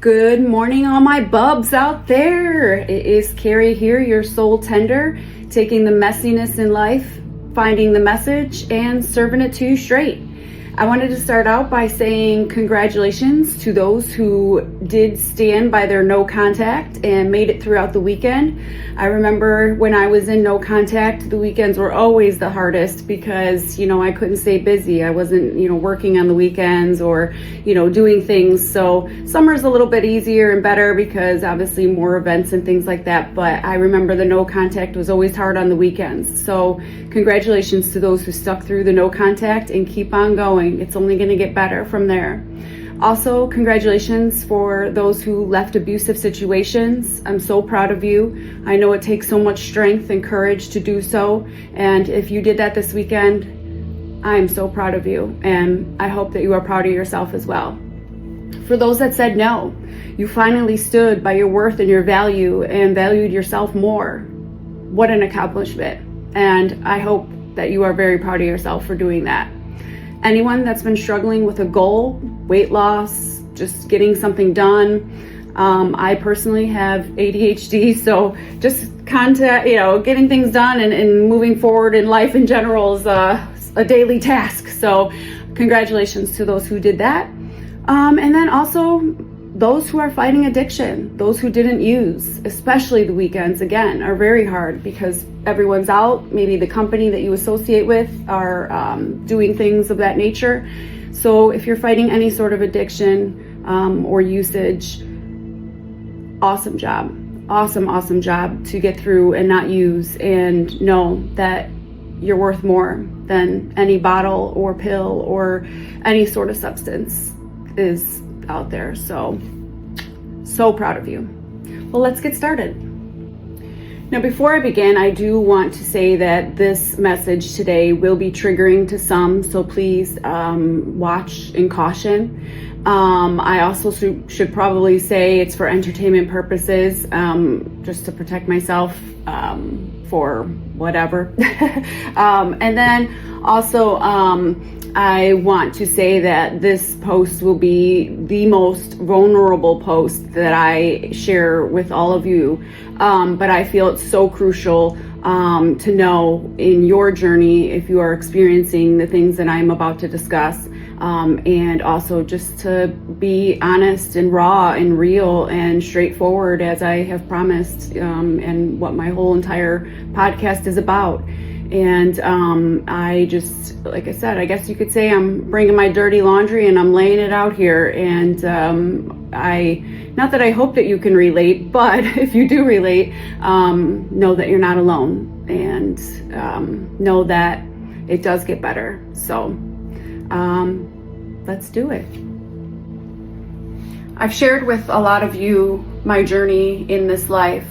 Good morning, all my bubs out there. It is Carrie here, your soul tender, taking the messiness in life, finding the message, and serving it to you straight. I wanted to start out by saying congratulations to those who did stand by their no contact and made it throughout the weekend. I remember when I was in no contact, the weekends were always the hardest because, I couldn't stay busy. I wasn't, working on the weekends or, doing things. So summer's a little bit easier and better because obviously more events and things like that. But I remember the no contact was always hard on the weekends. So congratulations to those who stuck through the no contact and keep on going. It's only going to get better from there. Also, congratulations for those who left abusive situations. I'm so proud of you. I know it takes so much strength and courage to do so. And if you did that this weekend, I am so proud of you. And I hope that you are proud of yourself as well. For those that said no, you finally stood by your worth and your value and valued yourself more. What an accomplishment. And I hope that you are very proud of yourself for doing that. Anyone that's been struggling with a goal, weight loss, just getting something done. I personally have ADHD, so just getting things done and moving forward in life in general is a daily task. So congratulations to those who did that. And then also those who are fighting addiction, those who didn't use, especially the weekends, again, are very hard because everyone's out. Maybe the company that you associate with are doing things of that nature. So if you're fighting any sort of addiction or usage, awesome job. Awesome job to get through and not use and know that you're worth more than any bottle or pill or any sort of substance is out there. So proud of you. Well, let's get started. Now, before I begin, I do want to say that this message today will be triggering to some, so please watch in caution. I also should probably say it's for entertainment purposes, just to protect myself for whatever. And then also, I want to say that this post will be the most vulnerable post that I share with all of you. But I feel it's so crucial to know in your journey if you are experiencing the things that I'm about to discuss. And also just to be honest and raw and real and straightforward as I have promised, and what my whole entire podcast is about. And I just, like I said, I guess you could say I'm bringing my dirty laundry and I'm laying it out here. And not that I hope that you can relate, but if you do relate, know that you're not alone and know that it does get better. So let's do it. I've shared with a lot of you my journey in this life.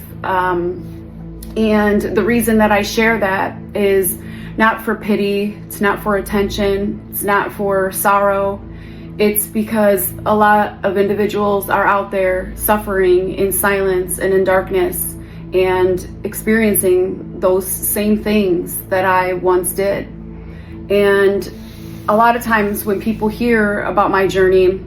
And the reason that I share that is not for pity, it's not for attention, it's not for sorrow. It's because a lot of individuals are out there suffering in silence and in darkness and experiencing those same things that I once did. And a lot of times when people hear about my journey,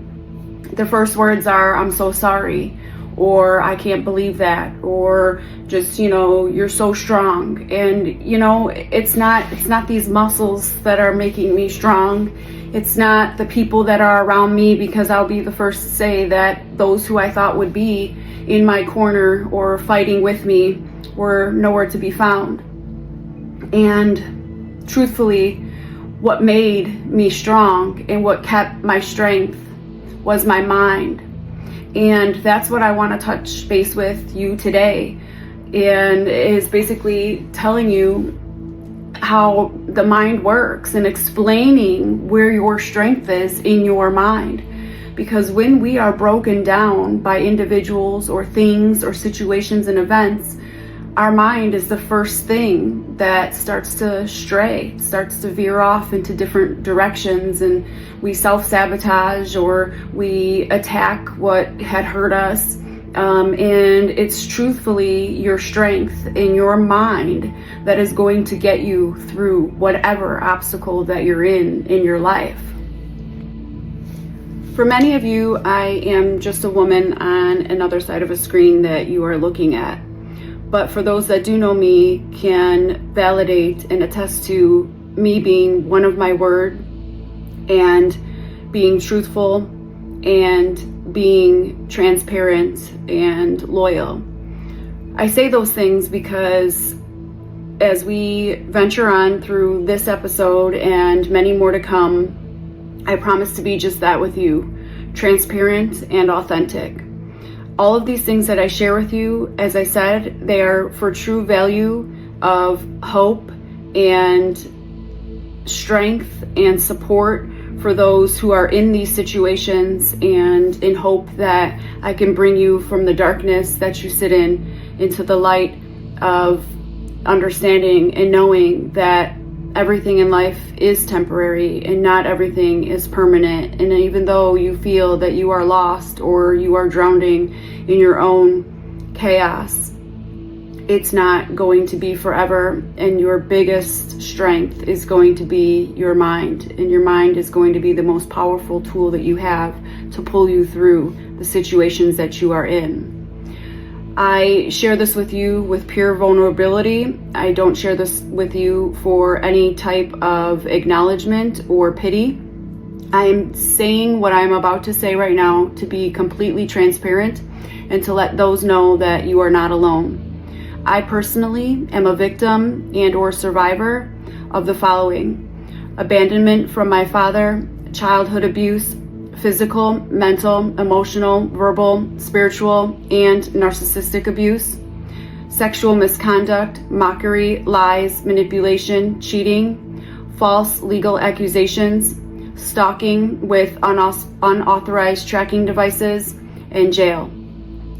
the first words are, "I'm so sorry," or "I can't believe that," or just, "You're so strong." And, it's not these muscles that are making me strong. It's not the people that are around me, because I'll be the first to say that those who I thought would be in my corner or fighting with me were nowhere to be found. And truthfully, what made me strong and what kept my strength was my mind. And that's what I want to touch base with you today, and is basically telling you how the mind works and explaining where your strength is in your mind. Because when we are broken down by individuals or things or situations and events, our mind is the first thing that starts to stray, starts to veer off into different directions, and we self-sabotage or we attack what had hurt us. And it's truthfully your strength in your mind that is going to get you through whatever obstacle that you're in your life. For many of you, I am just a woman on another side of a screen that you are looking at. But for those that do know me, can validate and attest to me being one of my word and being truthful and being transparent and loyal. I say those things because as we venture on through this episode and many more to come, I promise to be just that with you, transparent and authentic. All of these things that I share with you, as I said, they are for true value of hope and strength and support for those who are in these situations, and in hope that I can bring you from the darkness that you sit in into the light of understanding and knowing that everything in life is temporary and not everything is permanent. And even though you feel that you are lost or you are drowning in your own chaos, it's not going to be forever, and your biggest strength is going to be your mind, and your mind is going to be the most powerful tool that you have to pull you through the situations that you are in. I share this with you with pure vulnerability. I don't share this with you for any type of acknowledgement or pity. I am saying what I'm about to say right now to be completely transparent and to let those know that you are not alone. I personally am a victim and or survivor of the following: abandonment from my father, childhood abuse, physical, mental, emotional, verbal, spiritual, and narcissistic abuse, sexual misconduct, mockery, lies, manipulation, cheating, false legal accusations, stalking with unauthorized tracking devices, and jail.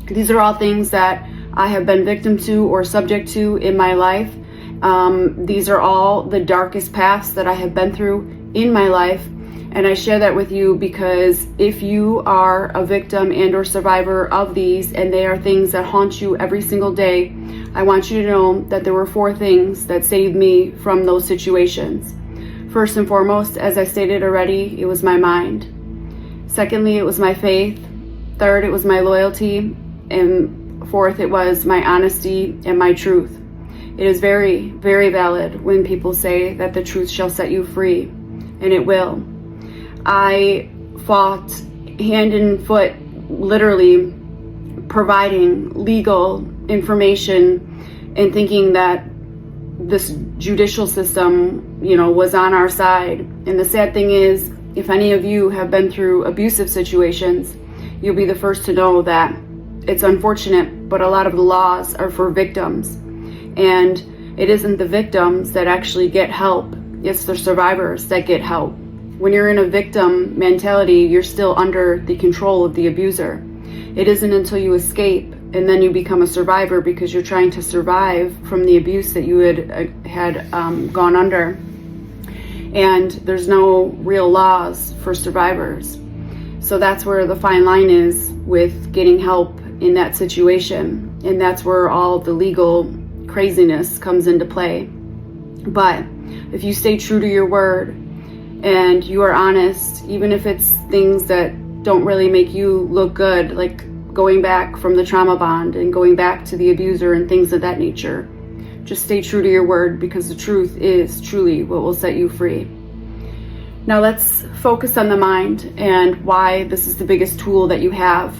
These are all things that I have been victim to or subject to in my life. These are all the darkest paths that I have been through in my life. And I share that with you because if you are a victim and or survivor of these, and they are things that haunt you every single day, I want you to know that there were 4 things that saved me from those situations. First and foremost, as I stated already, it was my mind. Secondly, it was my faith. Third, it was my loyalty. And fourth, it was my honesty and my truth. It is very, very valid when people say that the truth shall set you free, and it will. I fought hand and foot, literally providing legal information and thinking that this judicial system, was on our side. And the sad thing is, if any of you have been through abusive situations, you'll be the first to know that it's unfortunate, but a lot of the laws are for victims. And it isn't the victims that actually get help, it's the survivors that get help. When you're in a victim mentality, you're still under the control of the abuser. It isn't until you escape and then you become a survivor because you're trying to survive from the abuse that you had gone under. And there's no real laws for survivors. So that's where the fine line is with getting help in that situation. And that's where all the legal craziness comes into play. But if you stay true to your word, and you are honest, even if it's things that don't really make you look good, like going back from the trauma bond and going back to the abuser and things of that nature, just stay true to your word, because the truth is truly what will set you free. Now let's focus on the mind and why this is the biggest tool that you have.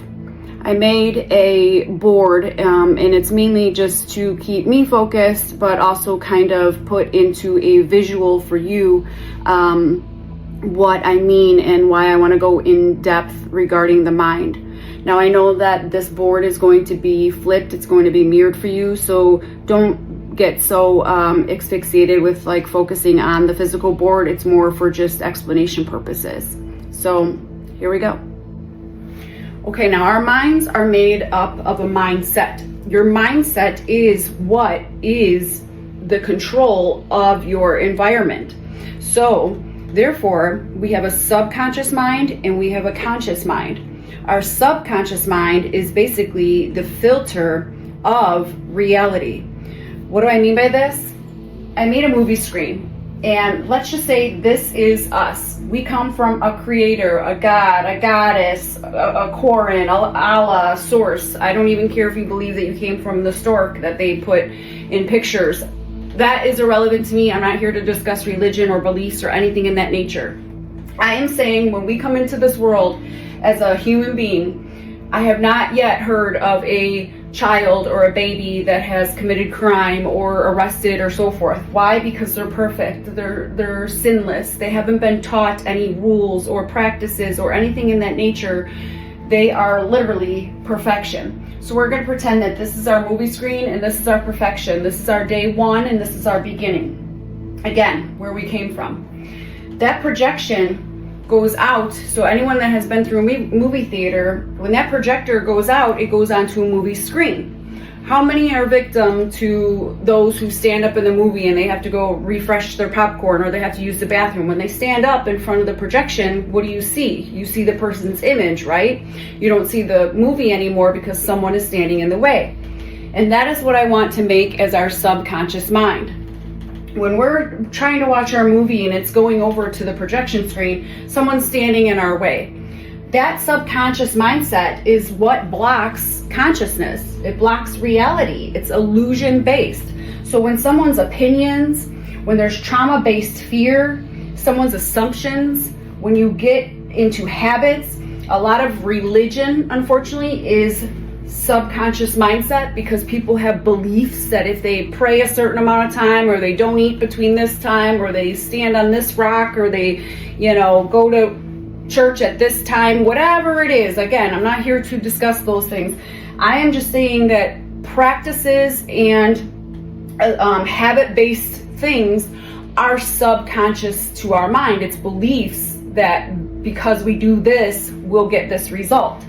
I made a board, and it's mainly just to keep me focused, but also kind of put into a visual for you what I mean and why I want to go in depth regarding the mind. Now I know that this board is going to be flipped, it's going to be mirrored for you, so don't get so asphyxiated with like focusing on the physical board. It's more for just explanation purposes. So here we go. Okay, now our minds are made up of a mindset. Your mindset is what is the control of your environment. So therefore, we have a subconscious mind and we have a conscious mind. Our subconscious mind is basically the filter of reality. What do I mean by this? I made a movie screen, And let's just say this is us. We come from a creator, a god, a goddess, a Koran, Allah, source. I don't even care if you believe that you came from the stork that they put in pictures. That is irrelevant to me. I'm not here to discuss religion or beliefs or anything in that nature. I am saying when we come into this world as a human being, I have not yet heard of a child or a baby that has committed crime or arrested or so forth. Why? Because they're perfect. They're sinless. They haven't been taught any rules or practices or anything in that nature. They are literally perfection. So we're going to pretend that this is our movie screen and this is our perfection. This is our day one and this is our beginning. Again, where we came from. That projection goes out, so anyone that has been through a movie theater, when that projector goes out, it goes onto a movie screen. How many are victim to those who stand up in the movie and they have to go refresh their popcorn or they have to use the bathroom? When they stand up in front of the projection, what do you see? You see the person's image, right? You don't see the movie anymore because someone is standing in the way. And that is what I want to make as our subconscious mind. When we're trying to watch our movie and it's going over to the projection screen, someone's standing in our way. That subconscious mindset is what blocks consciousness. It blocks reality. It's illusion based. So when someone's opinions, when there's trauma-based fear, someone's assumptions, when you get into habits, a lot of religion, unfortunately, is subconscious mindset, because people have beliefs that if they pray a certain amount of time, or they don't eat between this time, or they stand on this rock, or they, go to church at this time, whatever it is. Again, I'm not here to discuss those things. I am just saying that practices and habit-based things are subconscious to our mind. It's beliefs that because we do this, we'll get this result.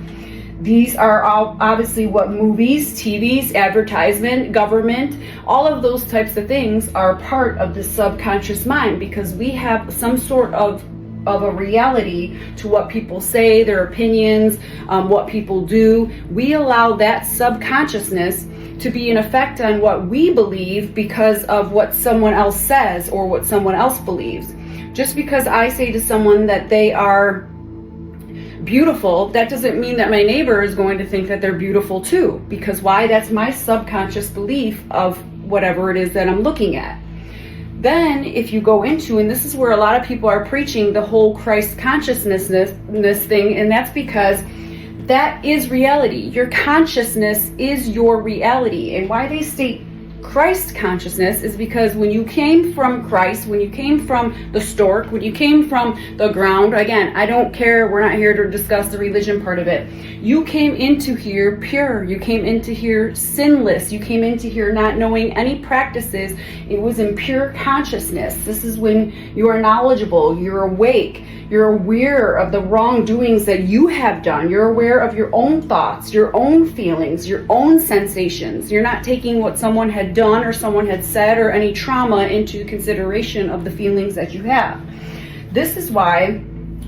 These are all obviously what movies, TVs, advertisement, government, all of those types of things are part of the subconscious mind, because we have some sort of a reality to what people say, their opinions, what people do. We allow that subconsciousness to be an effect on what we believe because of what someone else says or what someone else believes. Just because I say to someone that they are beautiful, that doesn't mean that my neighbor is going to think that they're beautiful too. Because why? That's my subconscious belief of whatever it is that I'm looking at. Then if you go into, and this is where a lot of people are preaching the whole Christ consciousness thing, and that's because that is reality. Your consciousness is your reality. And why they state Christ consciousness is because when you came from Christ, when you came from the stork, when you came from the ground, again, I don't care, we're not here to discuss the religion part of it. You came into here pure, you came into here sinless, you came into here not knowing any practices. It was in pure consciousness. This is when you are knowledgeable, you're awake, you're aware of the wrongdoings that you have done. You're aware of your own thoughts, your own feelings, your own sensations. You're not taking what someone had done or someone had said or any trauma into consideration of the feelings that you have. This is why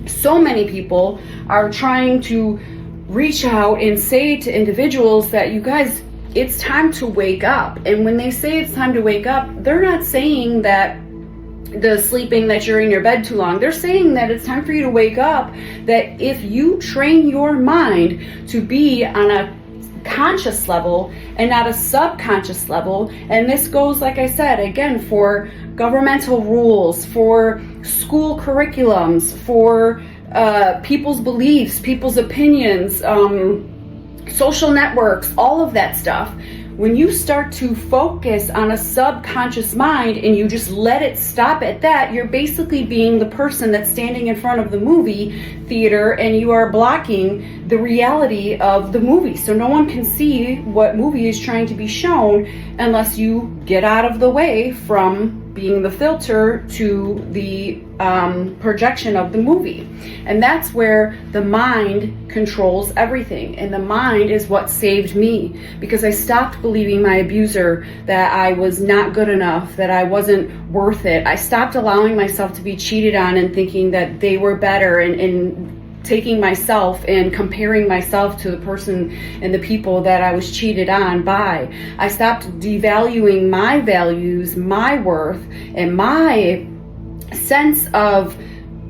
so many people are trying to reach out and say to individuals that, you guys, it's time to wake up. And when they say it's time to wake up, they're not saying that the sleeping, that you're in your bed too long. They're saying that it's time for you to wake up, that if you train your mind to be on a conscious level and not a subconscious level, and this goes, like I said, again, for governmental rules, for school curriculums, for people's beliefs, people's opinions, social networks, all of that stuff. When you start to focus on a subconscious mind and you just let it stop at that, you're basically being the person that's standing in front of the movie theater and you are blocking the reality of the movie. So no one can see what movie is trying to be shown unless you get out of the way from being the filter to the projection of the movie. And that's where the mind controls everything. And the mind is what saved me, because I stopped believing my abuser that I was not good enough, that I wasn't worth it. I stopped allowing myself to be cheated on and thinking that they were better, and taking myself and comparing myself to the person and the people that I was cheated on by. I stopped devaluing my values, my worth, and my sense of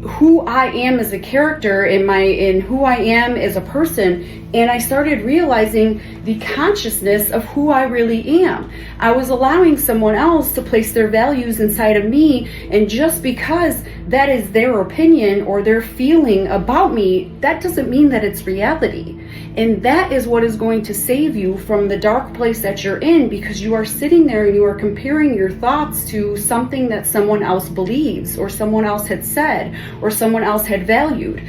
who I am as a character in who I am as a person, and I started realizing the consciousness of who I really am. I was allowing someone else to place their values inside of me, and just because that is their opinion or their feeling about me, that doesn't mean that it's reality. And that is what is going to save you from the dark place that you're in, because you are sitting there and you are comparing your thoughts to something that someone else believes or someone else had said or someone else had valued.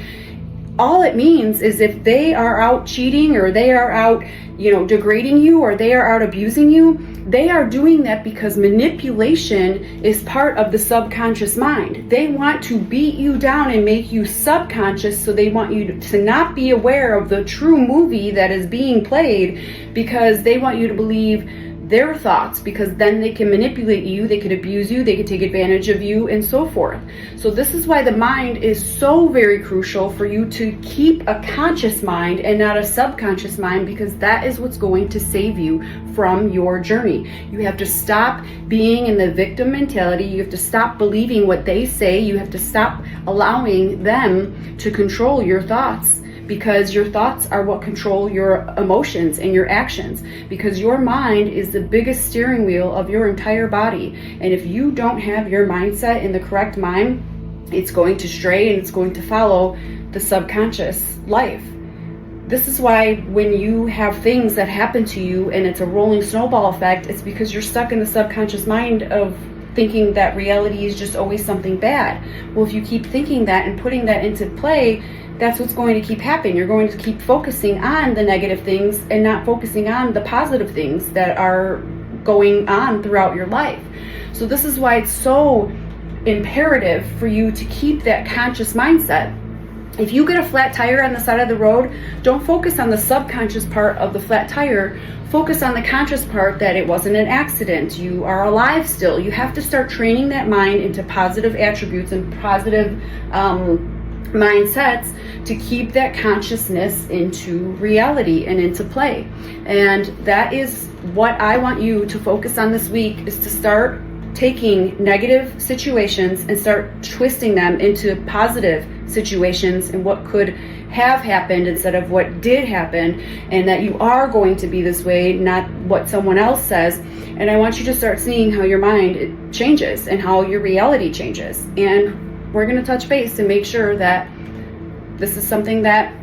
All it means is if they are out cheating or they are out, degrading you or they are out abusing you, they are doing that because manipulation is part of the subconscious mind. They want to beat you down and make you subconscious, so they want you to not be aware of the true movie that is being played, because they want you to believe their thoughts, because then they can manipulate you, they could abuse you, they could take advantage of you, and so forth. So this is why the mind is so very crucial for you to keep a conscious mind and not a subconscious mind, because that is what's going to save you from your journey. You have to stop being in the victim mentality. You have to stop believing what they say. You have to stop allowing them to control your thoughts, because your thoughts are what control your emotions and your actions, because your mind is the biggest steering wheel of your entire body. And if you don't have your mindset in the correct mind, it's going to stray and it's going to follow the subconscious life. This is why when you have things that happen to you and it's a rolling snowball effect, it's because you're stuck in the subconscious mind of thinking that reality is just always something bad. Well, if you keep thinking that and putting that into play, that's what's going to keep happening. You're going to keep focusing on the negative things and not focusing on the positive things that are going on throughout your life. So this is why it's so imperative for you to keep that conscious mindset. If you get a flat tire on the side of the road, don't focus on the subconscious part of the flat tire. Focus on the conscious part, that it wasn't an accident. You are alive still. You have to start training that mind into positive attributes and positive mindsets to keep that consciousness into reality and into play. And that is what I want you to focus on this week, is to start taking negative situations and start twisting them into positive situations and what could have happened instead of what did happen, and that you are going to be this way, not what someone else says. And I want you to start seeing how your mind changes and how your reality changes. And we're going to touch base and make sure that this is something that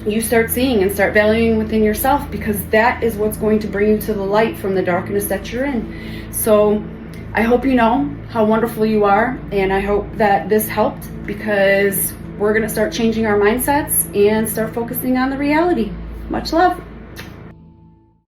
you start seeing and start valuing within yourself, because that is what's going to bring you to the light from the darkness that you're in. So I hope you know how wonderful you are, and I hope that this helped, because we're going to start changing our mindsets and start focusing on the reality. Much love.